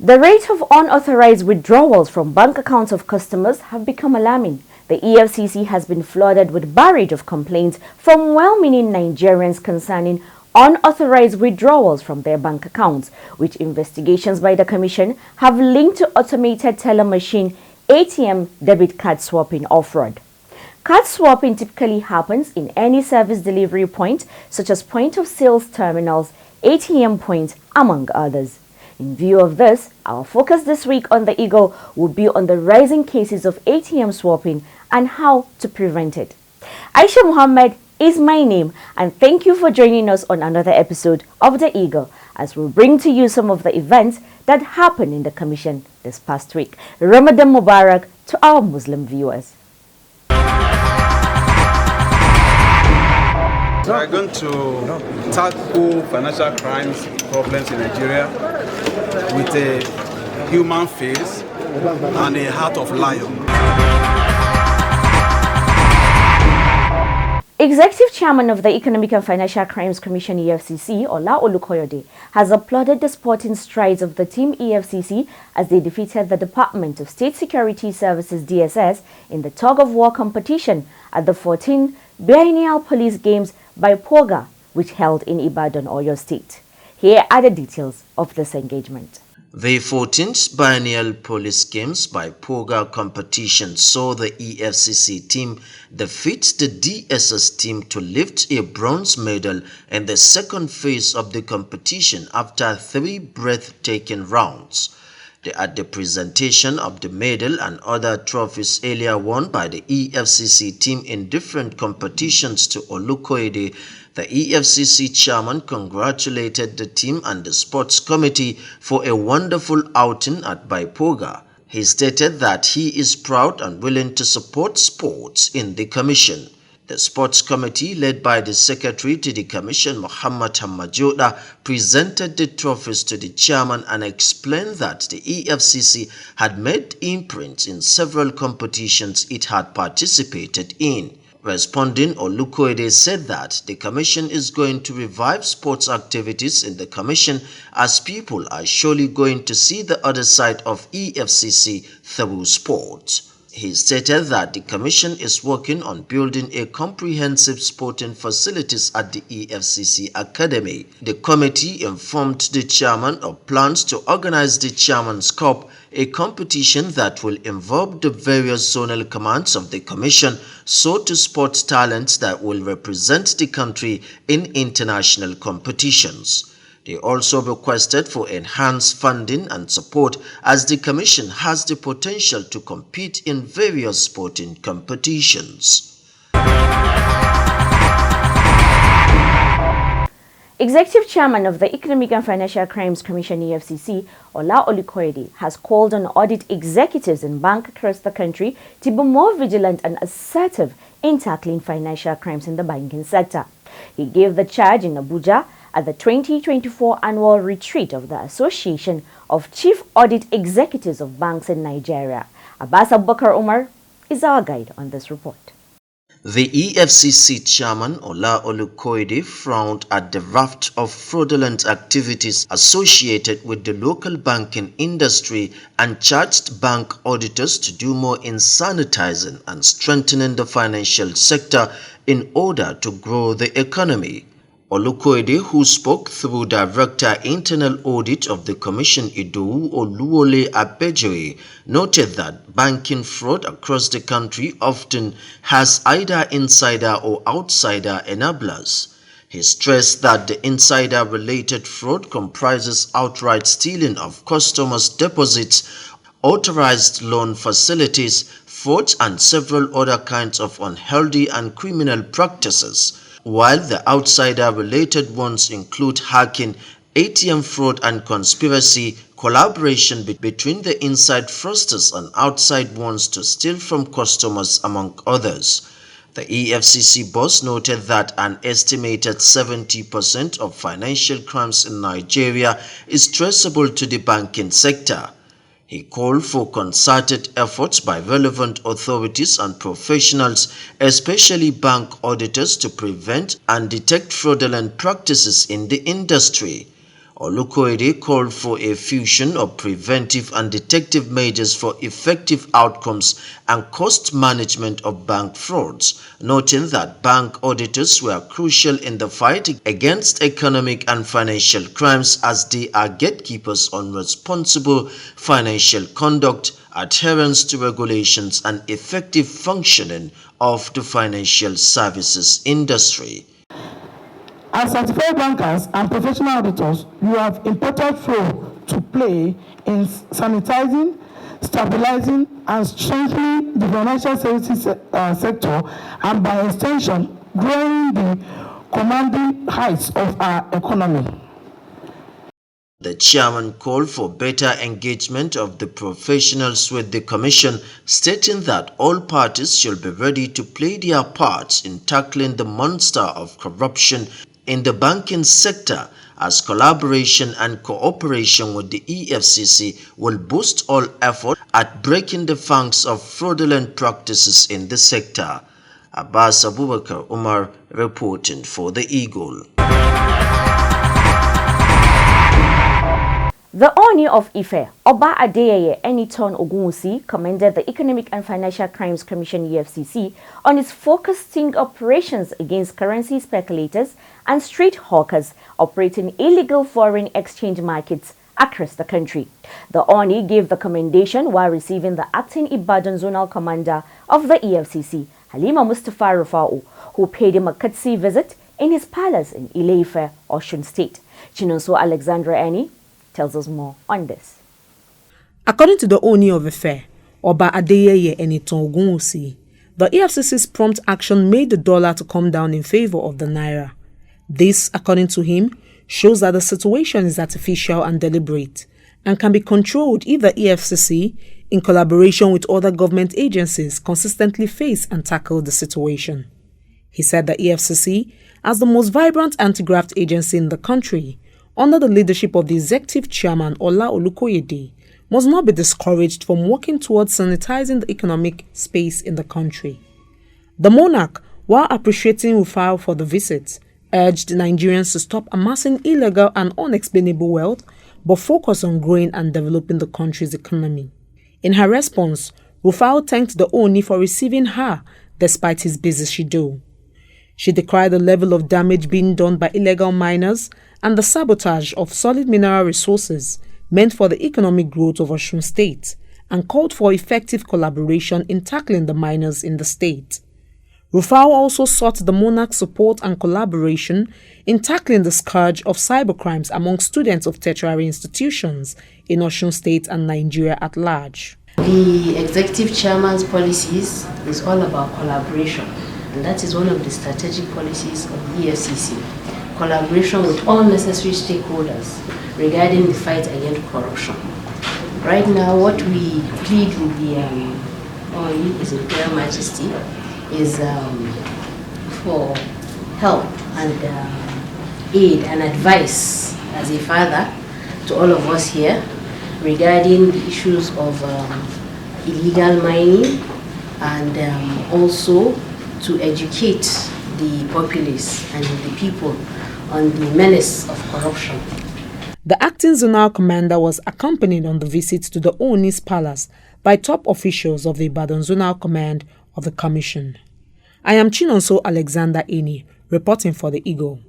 The rate of unauthorized withdrawals from bank accounts of customers have become alarming. The EFCC has been flooded with barrage of complaints from well-meaning Nigerians concerning unauthorized withdrawals from their bank accounts, which investigations by the Commission have linked to automated teller machine ATM debit card swapping or fraud. Card swapping typically happens in any service delivery point, such as point of sales terminals, ATM points, among others. In view of this, our focus this week on The Eagle will be on the rising cases of ATM swapping and how to prevent it. Aisha Muhammad is my name, and thank you for joining us on another episode of The Eagle as we bring to you some of the events that happened in the Commission this past week. Ramadan Mubarak to our Muslim viewers. We are going to tackle financial crimes problems in Nigeria with a human face and a heart of lion. Executive Chairman of the Economic and Financial Crimes Commission EFCC, Ola Olukoyede, has applauded the sporting strides of the team EFCC as they defeated the Department of State Security Services DSS in the tug-of-war competition at the 14th Biennial Police Games by POGA, which held in Ibadan, Oyo State. Here are the details of this engagement. The 14th Biennial Police Games by POGA competition saw the EFCC team defeat the DSS team to lift a bronze medal in the second phase of the competition after 3 breathtaking rounds. At the presentation of the medal and other trophies earlier won by the EFCC team in different competitions to Olukoyede, the EFCC chairman congratulated the team and the sports committee for a wonderful outing at Baipoga. He stated that he is proud and willing to support sports in the commission. The sports committee, led by the secretary to the commission, Muhammad Hamajoda, presented the trophies to the chairman and explained that the EFCC had made imprints in several competitions it had participated in. Responding, Olukoyede said that the commission is going to revive sports activities in the commission as people are surely going to see the other side of EFCC through sports. He stated that the commission is working on building a comprehensive sporting facilities at the EFCC Academy. The committee informed the chairman of plans to organize the Chairman's Cup, a competition that will involve the various zonal commands of the commission so to sport talents that will represent the country in international competitions. They also requested for enhanced funding and support as the Commission has the potential to compete in various sporting competitions. Executive Chairman of the Economic and Financial Crimes Commission EFCC, Ola Olukoyede, has called on audit executives in banks across the country to be more vigilant and assertive in tackling financial crimes in the banking sector. He gave the charge in Abuja at the 2024 annual retreat of the Association of Chief Audit Executives of Banks in Nigeria. Abbas Abubakar Umar is our guide on this report. The EFCC chairman Ola Olukoyede frowned at the raft of fraudulent activities associated with the local banking industry and charged bank auditors to do more in sanitizing and strengthening the financial sector in order to grow the economy. Olukoyede, who spoke through Director Internal Audit of the Commission Idowu Oluwole Abejere, noted that banking fraud across the country often has either insider or outsider enablers. He stressed that the insider-related fraud comprises outright stealing of customers' deposits, authorized loan facilities, frauds and several other kinds of unhealthy and criminal practices, while the outsider-related ones include hacking, ATM fraud and conspiracy, collaboration between the inside fraudsters and outside ones to steal from customers, among others. The EFCC boss noted that an estimated 70% of financial crimes in Nigeria is traceable to the banking sector. He called for concerted efforts by relevant authorities and professionals, especially bank auditors, to prevent and detect fraudulent practices in the industry. Olukoyede called for a fusion of preventive and detective measures for effective outcomes and cost management of bank frauds, noting that bank auditors were crucial in the fight against economic and financial crimes as they are gatekeepers on responsible financial conduct, adherence to regulations, and effective functioning of the financial services industry. As certified bankers and professional auditors, you have important role to play in sanitizing, stabilizing, and strengthening the financial services sector, and by extension, growing the commanding heights of our economy. The chairman called for better engagement of the professionals with the commission, stating that all parties should be ready to play their parts in tackling the monster of corruption in the banking sector, as collaboration and cooperation with the EFCC will boost all effort at breaking the fangs of fraudulent practices in the sector. Abbas Abubakar Umar reporting for the Eagle. The Oni of Ife, Oba Adeyeye Eniton Ogunwusi, commended the Economic and Financial Crimes Commission EFCC on its focused sting operations against currency speculators and street hawkers operating illegal foreign exchange markets across the country. The Oni gave the commendation while receiving the acting Ibadan Zonal Commander of the EFCC, Halima Mustafa Rufa'u, who paid him a courtesy visit in his palace in Ile-Ife, Osun State. Chinonso Alexandra Eni tells us more on this. According to the Oni of Ife, Oba Adeyeye Eniton Ogunwusi, the EFCC's prompt action made the dollar to come down in favor of the naira. This, according to him, shows that the situation is artificial and deliberate and can be controlled if the EFCC, in collaboration with other government agencies, consistently face and tackle the situation. He said the EFCC, as the most vibrant anti-graft agency in the country, under the leadership of the executive chairman Ola Olukoyede, must not be discouraged from working towards sanitizing the economic space in the country. The monarch, while appreciating Rufa'u for the visit, urged Nigerians to stop amassing illegal and unexplainable wealth, but focus on growing and developing the country's economy. In her response, Rufa'u thanked the Oni for receiving her despite his busy schedule. She decried the level of damage being done by illegal miners and the sabotage of solid mineral resources meant for the economic growth of Osun State, and called for effective collaboration in tackling the miners in the state. Rufa'u also sought the monarch's support and collaboration in tackling the scourge of cybercrimes among students of tertiary institutions in Osun State and Nigeria at large. The executive chairman's policies is all about collaboration, and that is one of the strategic policies of the EFCC. Collaboration with all necessary stakeholders regarding the fight against corruption. Right now, what we plead with the ONU, His Imperial Majesty, is for help and aid and advice as a father to all of us here regarding the issues of illegal mining, and also to educate the populace and the people on the menace of corruption. The acting zonal commander was accompanied on the visit to the Oni's palace by top officials of the Ibadan Zonal Command of the Commission. I am Chinonso Alexander Eni, reporting for the Eagle.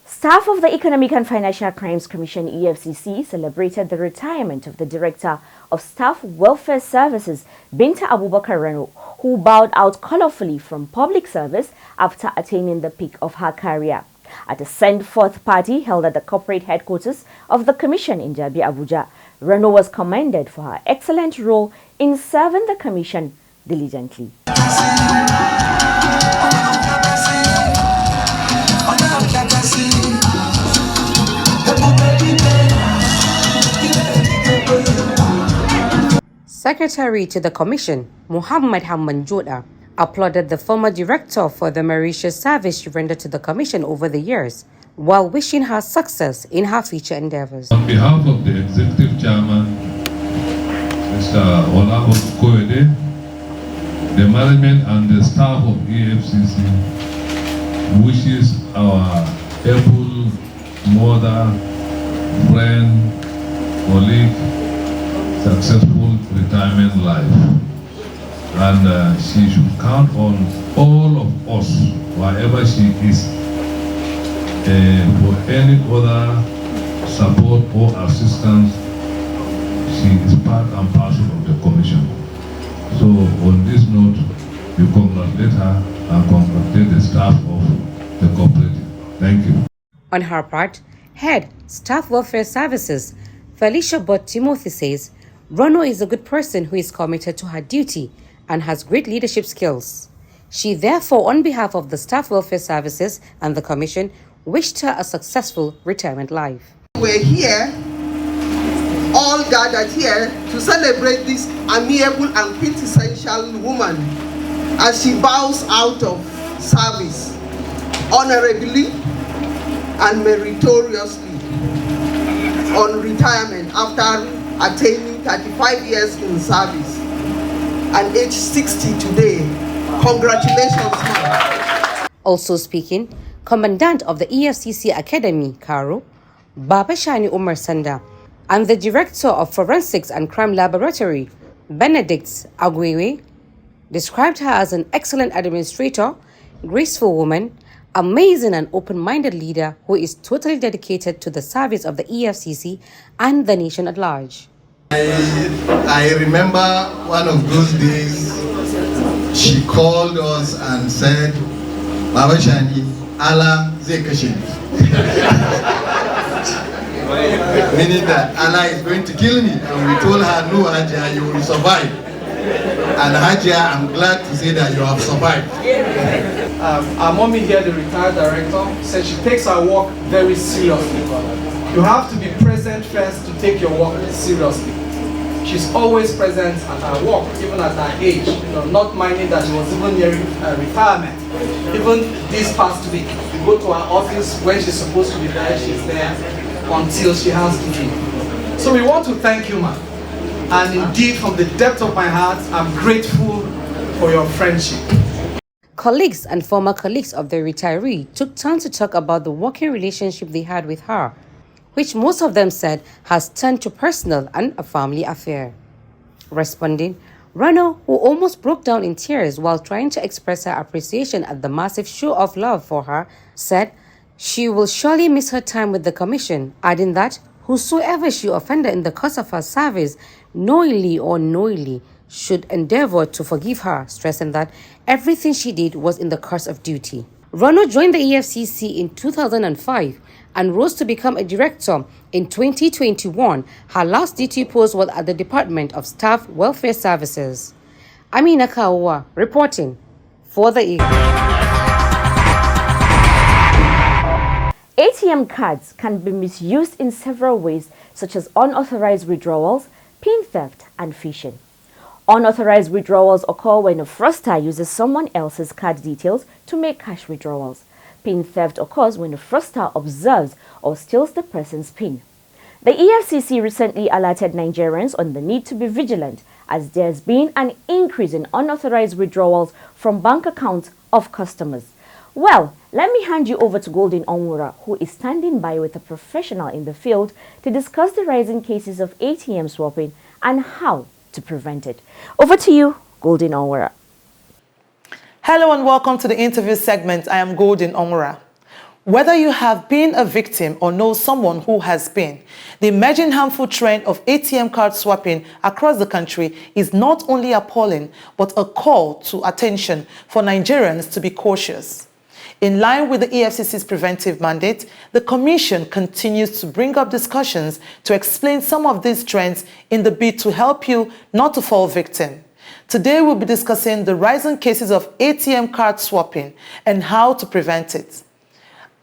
Staff of the Economic and Financial Crimes Commission EFCC celebrated the retirement of the Director of Staff Welfare Services, Binta Abubakar Rano, who bowed out colorfully from public service after attaining the peak of her career. At a send-forth party held at the corporate headquarters of the Commission in Jabi, Abuja, Rano was commended for her excellent role in serving the Commission diligently. Secretary to the Commission, Muhammad Hamman Joda, applauded the former director for the meritorious service she rendered to the Commission over the years, while wishing her success in her future endeavors. On behalf of the Executive Chairman, Mr. Olabode Koede, the management and the staff of EFCC wishes our able mother, friend, colleague, successful retirement life. And she should count on all of us, wherever she is, for any other support or assistance. She is part and parcel of the commission. So on this note, we congratulate her and congratulate the staff of the cooperative. Thank you. On her part, Head, Staff Welfare Services, Felicia Bott Timothy says, Rono is a good person who is committed to her duty and has great leadership skills. She therefore, on behalf of the Staff Welfare Services and the Commission, wished her a successful retirement life. We're here, all gathered here, to celebrate this amiable and quintessential woman as she bows out of service honorably and meritoriously on retirement after attaining 35 years in service and age 60 today. Congratulations, ma'am. Also speaking, Commandant of the EFCC Academy, Karo, Baba Shani Umar Sanda, and the Director of Forensics and Crime Laboratory, Benedict Agwewe, described her as an excellent administrator, graceful woman, amazing and open-minded leader who is totally dedicated to the service of the EFCC and the nation at large. I remember one of those days she called us and said, Baba Shani, Allah zai kashe ni. Meaning that Allah is going to kill me. And we told her, no, Hajia, you will survive. And Hajia, I'm glad to say that you have survived. Our mommy here, the retired director, said she takes her work very seriously. You have to be present first to take your work seriously. She's always present at her work, even at her age, not minding that she was even nearing retirement. Even this past week, we go to her office when she's supposed to be there, she's there until she has to leave. So we want to thank you, ma'am. And indeed, from the depth of my heart, I'm grateful for your friendship. Colleagues and former colleagues of the retiree took time to talk about the working relationship they had with her, which most of them said has turned to personal and a family affair. Responding, Rano, who almost broke down in tears while trying to express her appreciation at the massive show of love for her, said she will surely miss her time with the commission, adding that whosoever she offended in the course of her service, knowingly or unknowingly, should endeavor to forgive her, stressing that everything she did was in the course of duty. Rano joined the EFCC in 2005 and rose to become a director in 2021. Her last duty post was at the Department of Staff Welfare Services. Amina Kawa reporting for the Eagle. ATM cards can be misused in several ways, such as unauthorized withdrawals, PIN theft, and phishing. Unauthorized withdrawals occur when a fraudster uses someone else's card details to make cash withdrawals. PIN theft occurs when a fraudster observes or steals the person's PIN. The EFCC recently alerted Nigerians on the need to be vigilant as there's been an increase in unauthorized withdrawals from bank accounts of customers. Well, let me hand you over to Golden Onwura, who is standing by with a professional in the field to discuss the rising cases of ATM swapping and how to prevent it. Over to you, Golden Onwura. Hello and welcome to the interview segment. I am Golden Onwura. Whether you have been a victim or know someone who has been, the emerging harmful trend of ATM card swapping across the country is not only appalling, but a call to attention for Nigerians to be cautious. In line with the EFCC's preventive mandate, the Commission continues to bring up discussions to explain some of these trends in the bid to help you not to fall victim. Today, we'll be discussing the rising cases of ATM card swapping and how to prevent it.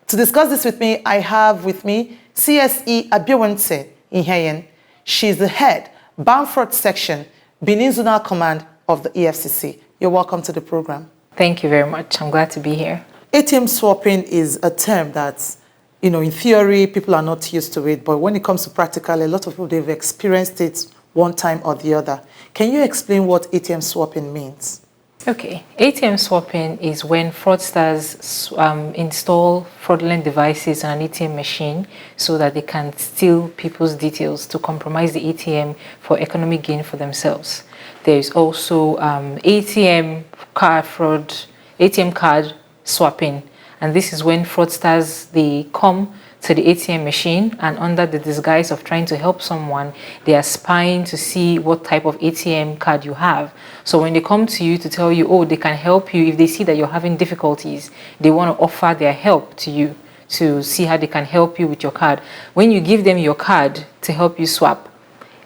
To discuss this with me, I have with me CSE Abiyawanse Inheyen. She's the head, Bamford Section, Benin Zonal Command of the EFCC. You're welcome to the program. Thank you very much. I'm glad to be here. ATM swapping is a term that in theory, people are not used to it, but when it comes to practical, a lot of people, they've experienced it one time or the other. Can you explain what ATM swapping means? Okay, ATM swapping is when fraudsters install fraudulent devices on an ATM machine so that they can steal people's details to compromise the ATM for economic gain for themselves. There is also ATM card fraud, ATM card swapping, and this is when fraudsters, they come to the ATM machine and under the disguise of trying to help someone, they are spying to see what type of ATM card you have. So when they come to you to tell you, oh, they can help you, if they see that you're having difficulties, they want to offer their help to you to see how they can help you with your card. When you give them your card to help you swap,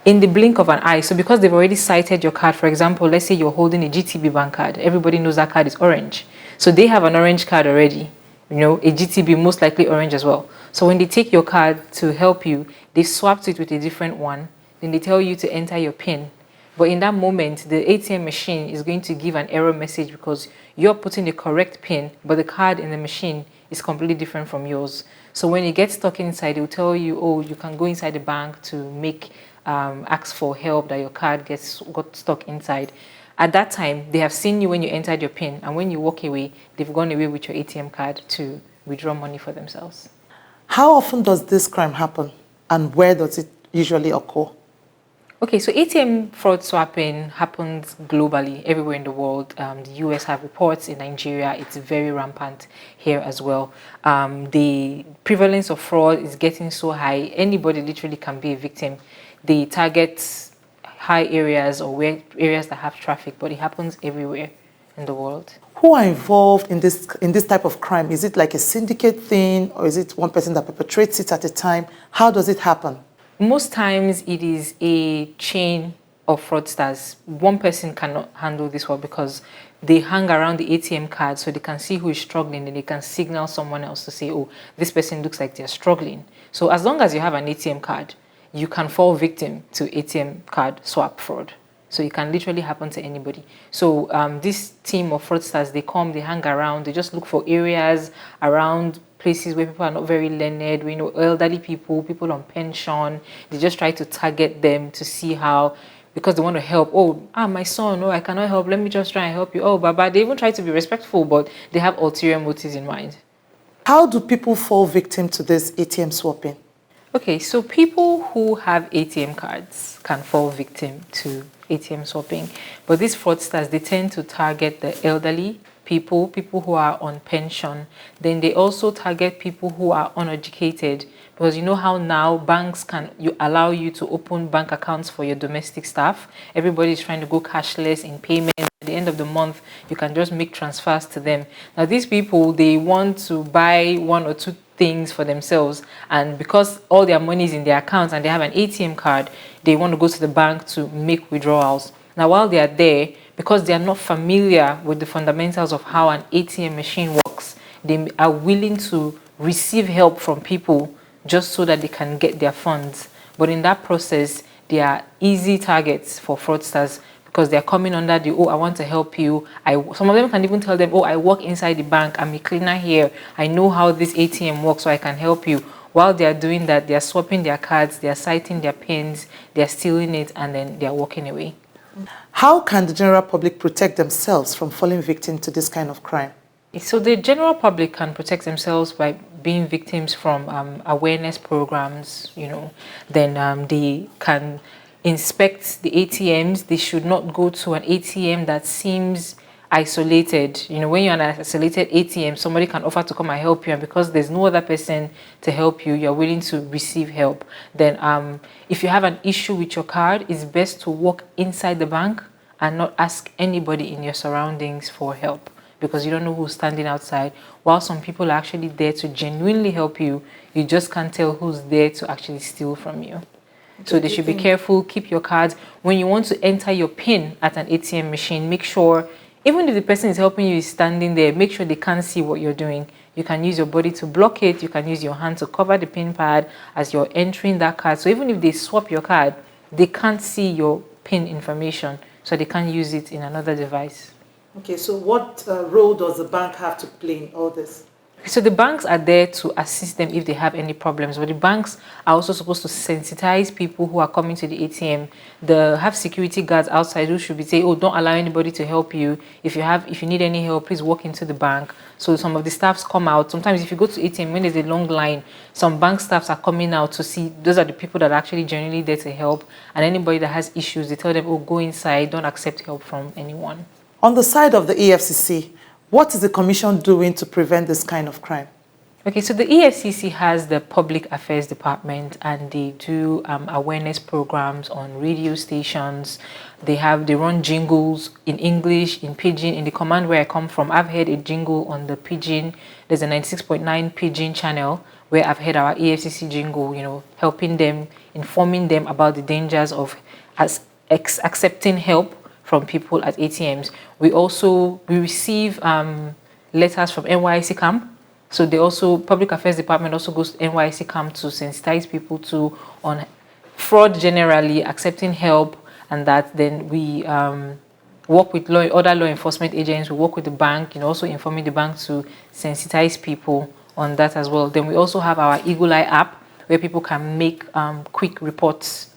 in the blink of an eye, so because they've already cited your card, for example, let's say you're holding a GTB bank card, everybody knows that card is orange. So they have an orange card already, a GTB most likely orange as well. So when they take your card to help you, they swapped it with a different one, then they tell you to enter your PIN. But in that moment, the ATM machine is going to give an error message because you're putting the correct PIN, but the card in the machine is completely different from yours. So when you get stuck inside, it will tell you, oh, you can go inside the bank to make ask for help that your card got stuck inside. At that time, they have seen you when you entered your PIN, and when you walk away, they've gone away with your ATM card to withdraw money for themselves. How often does this crime happen, and where does it usually occur? Okay, so ATM fraud swapping happens globally, everywhere in the world. The US have reports. In Nigeria, it's very rampant here as well. The prevalence of fraud is getting so high, anybody literally can be a victim. They target high areas or areas that have traffic, but it happens everywhere in the world. Who are involved in this type of crime? Is it like a syndicate thing, or is it one person that perpetrates it at a time? How does it happen? Most times it is a chain of fraudsters. One person cannot handle this well because they hang around the ATM card so they can see who is struggling and they can signal someone else to say, oh, this person looks like they're struggling. So as long as you have an ATM card, you can fall victim to ATM card swap fraud. So it can literally happen to anybody. So this team of fraudsters, they come, they hang around, they just look for areas around places where people are not very learned, elderly people, people on pension. They just try to target them to see how, because they want to help. Oh, my son, I cannot help. Let me just try and help you. Oh, Baba. They even try to be respectful, but they have ulterior motives in mind. How do people fall victim to this ATM swapping? Okay, so people who have ATM cards can fall victim to ATM swapping, but these fraudsters, they tend to target the elderly people who are on pension. Then they also target people who are uneducated, because you know how now banks can allow you to open bank accounts for your domestic staff. Everybody is trying to go cashless in payment. At the end of the month, you can just make transfers to them. Now these people, they want to buy one or two things for themselves, and because all their money is in their accounts and they have an ATM card, they want to go to the bank to make withdrawals. Now while they are there, because they are not familiar with the fundamentals of how an ATM machine works, they are willing to receive help from people just so that they can get their funds. But in that process, they are easy targets for fraudsters because they are coming under the, oh, I want to help you. Some of them can even tell them, oh, I work inside the bank, I'm a cleaner here, I know how this ATM works, so I can help you. While they are doing that, they are swapping their cards, they are citing their pins, they are stealing it, and then they are walking away. How can the general public protect themselves from falling victim to this kind of crime? So the general public can protect themselves by being victims from awareness programs, then they can inspect the ATMs. They should not go to an ATM that seems isolated. When you're an isolated ATM, somebody can offer to come and help you, and because there's no other person to help you, you're willing to receive help. Then if you have an issue with your card, it's best to walk inside the bank and not ask anybody in your surroundings for help, because you don't know who's standing outside. While some people are actually there to genuinely help you, you just can't tell who's there to actually steal from you. So they should be careful, keep your cards. When you want to enter your PIN at an ATM machine, make sure, even if the person is helping you is standing there, make sure they can't see what you're doing. You can use your body to block it. You can use your hand to cover the PIN pad as you're entering that card. So even if they swap your card, they can't see your PIN information, so they can't use it in another device. Okay, so what role does the bank have to play in all this? So the banks are there to assist them if they have any problems, but the banks are also supposed to sensitize people who are coming to the ATM. They have security guards outside who should be saying, oh, don't allow anybody to help you. If you need any help, please walk into the bank. So some of the staffs come out. Sometimes if you go to ATM, when there's a long line, some bank staffs are coming out to see, those are the people that are actually genuinely there to help. And anybody that has issues, they tell them, oh, go inside, don't accept help from anyone. On the side of the EFCC, what is the Commission doing to prevent this kind of crime? Okay, so the EFCC has the Public Affairs Department, and they do awareness programs on radio stations. They run jingles in English, in Pidgin. In the command where I come from, I've heard a jingle on the Pidgin. There's a 96.9 Pidgin channel where I've heard our EFCC jingle, helping them, informing them about the dangers of accepting help from people at ATMs. We receive letters from NYC camp. So Public Affairs Department also goes to NYC camp to sensitize people on fraud generally, accepting help, and that then we work with other law enforcement agents. We work with the bank, also informing the bank to sensitize people on that as well. Then we also have our Eagle Eye app where people can make quick reports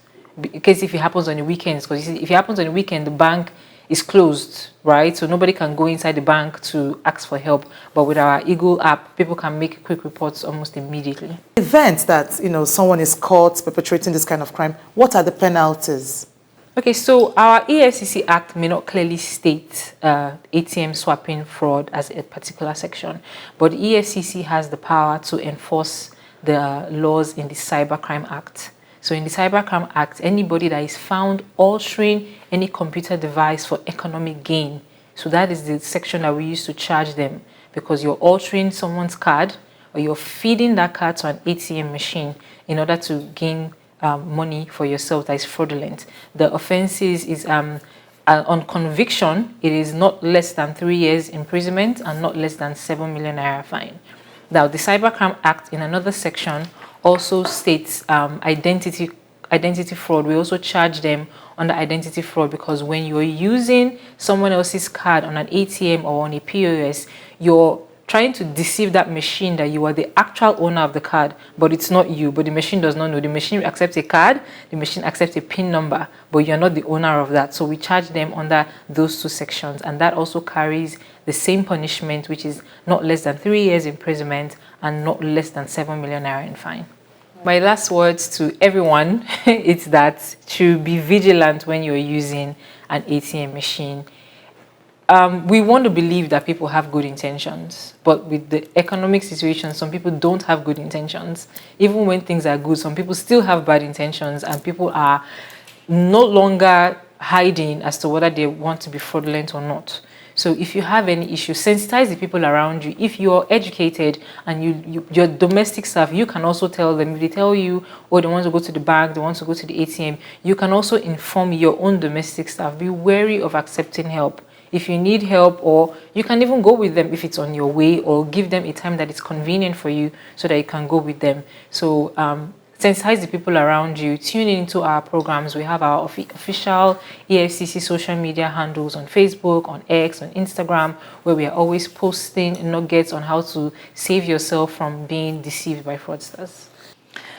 in case if it happens on the weekends, because if it happens on the weekend, the bank is closed, right? So nobody can go inside the bank to ask for help. But with our Eagle app, people can make quick reports almost immediately. Event that, someone is caught perpetrating this kind of crime, what are the penalties? Okay, so our EFCC Act may not clearly state ATM swapping fraud as a particular section, but the EFCC has the power to enforce the laws in the Cybercrime Act. So in the Cybercrime Act, anybody that is found altering any computer device for economic gain, so that is the section that we use to charge them, because you're altering someone's card or you're feeding that card to an ATM machine in order to gain money for yourself that is fraudulent. The offenses is on conviction, it is not less than 3 years imprisonment and not less than 7 million naira fine. Now, the Cybercrime Act in another section also states identity fraud. We also charge them under identity fraud because when you're using someone else's card on an ATM or on a POS, you're trying to deceive that machine that you are the actual owner of the card, but it's not you, but the machine does not know. The machine accepts a card, the machine accepts a PIN number, but you're not the owner of that. So we charge them under those two sections, and that also carries the same punishment, which is not less than 3 years imprisonment and not less than 7 million naira in fine. My last words to everyone is that to be vigilant when you're using an ATM machine. We want to believe that people have good intentions, but with the economic situation, some people don't have good intentions. Even when things are good, some people still have bad intentions, and people are no longer hiding as to whether they want to be fraudulent or not. So if you have any issues, sensitize the people around you. If you're educated and your domestic staff, you can also tell them. If they tell you, oh, they want to go to the bank, they want to go to the ATM, you can also inform your own domestic staff. Be wary of accepting help. If you need help, or you can even go with them if it's on your way, or give them a time that is convenient for you so that you can go with them. So sensitize the people around you. Tune into our programs. We have our official EFCC social media handles on Facebook, on X, on Instagram, where we are always posting nuggets on how to save yourself from being deceived by fraudsters.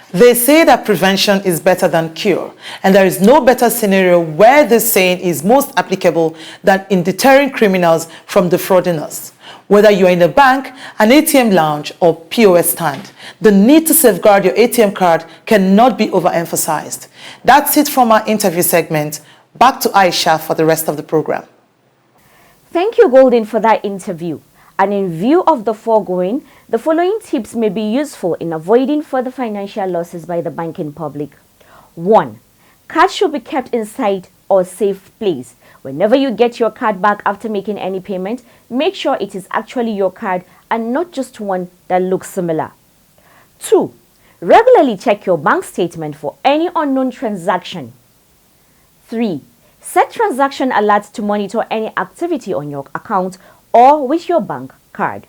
They say that prevention is better than cure, and there is no better scenario where this saying is most applicable than in deterring criminals from defrauding us. Whether you are in a bank, an ATM lounge, or POS stand, the need to safeguard your ATM card cannot be overemphasized. That's it from our interview segment. Back to Aisha for the rest of the program. Thank you, Golden, for that interview. And in view of the foregoing, the following tips may be useful in avoiding further financial losses by the banking public. 1. Cards should be kept inside or safe place. Whenever you get your card back after making any payment, make sure it is actually your card and not just one that looks similar. 2. Regularly check your bank statement for any unknown transaction. 3. Set transaction alerts to monitor any activity on your account or with your bank card.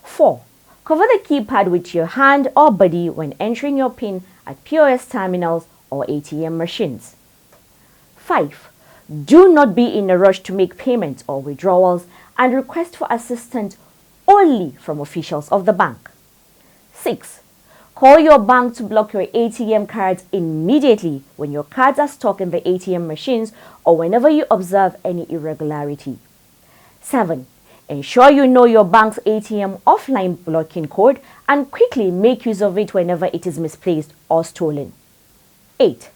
4. Cover the keypad with your hand or body when entering your PIN at POS terminals or ATM machines. 5. Do not be in a rush to make payments or withdrawals, and request for assistance only from officials of the bank. 6. Call your bank to block your ATM cards immediately when your cards are stuck in the ATM machines or whenever you observe any irregularity. 7. Ensure you know your bank's ATM offline blocking code and quickly make use of it whenever it is misplaced or stolen. 8.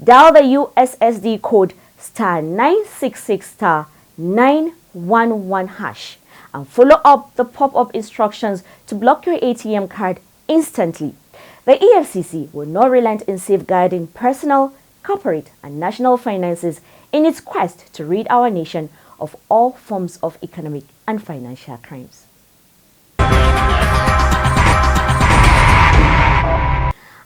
Dial the USSD code *966*911# and follow up the pop-up instructions to block your ATM card instantly. The EFCC will not relent in safeguarding personal, corporate and national finances in its quest to rid our nation of all forms of economic and financial crimes.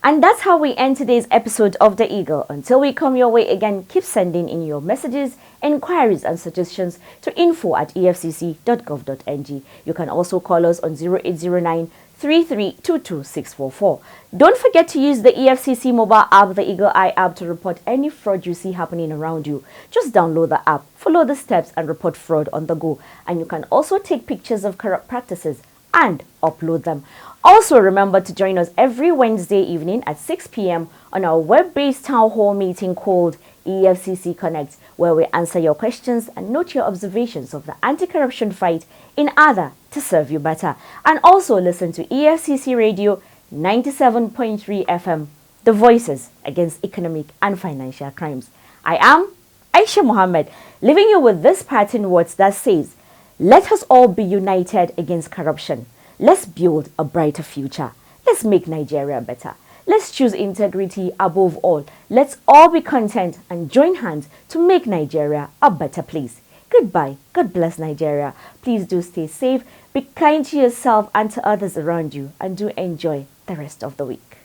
And that's how we end today's episode of The Eagle. Until we come your way again, keep sending in your messages, inquiries and suggestions to info@efcc.gov.ng. You can also call us on 0809 3322644. Don't forget to use the EFCC mobile app, the Eagle Eye app, to report any fraud you see happening around you. Just download the app, follow the steps and report fraud on the go. And you can also take pictures of corrupt practices and upload them. Also remember to join us every Wednesday evening at 6 p.m. on our web-based town hall meeting called EFCC Connect, where we answer your questions and note your observations of the anti-corruption fight in order to serve you better. And also listen to EFCC Radio 97.3 FM, the voices against economic and financial crimes. I am Aisha Mohammed, leaving you with this parting words that says, let us all be united against corruption. Let's build a brighter future. Let's make Nigeria better. Let's choose integrity above all. Let's all be content and join hands to make Nigeria a better place. Goodbye. God bless Nigeria. Please do stay safe, be kind to yourself and to others around you, and do enjoy the rest of the week.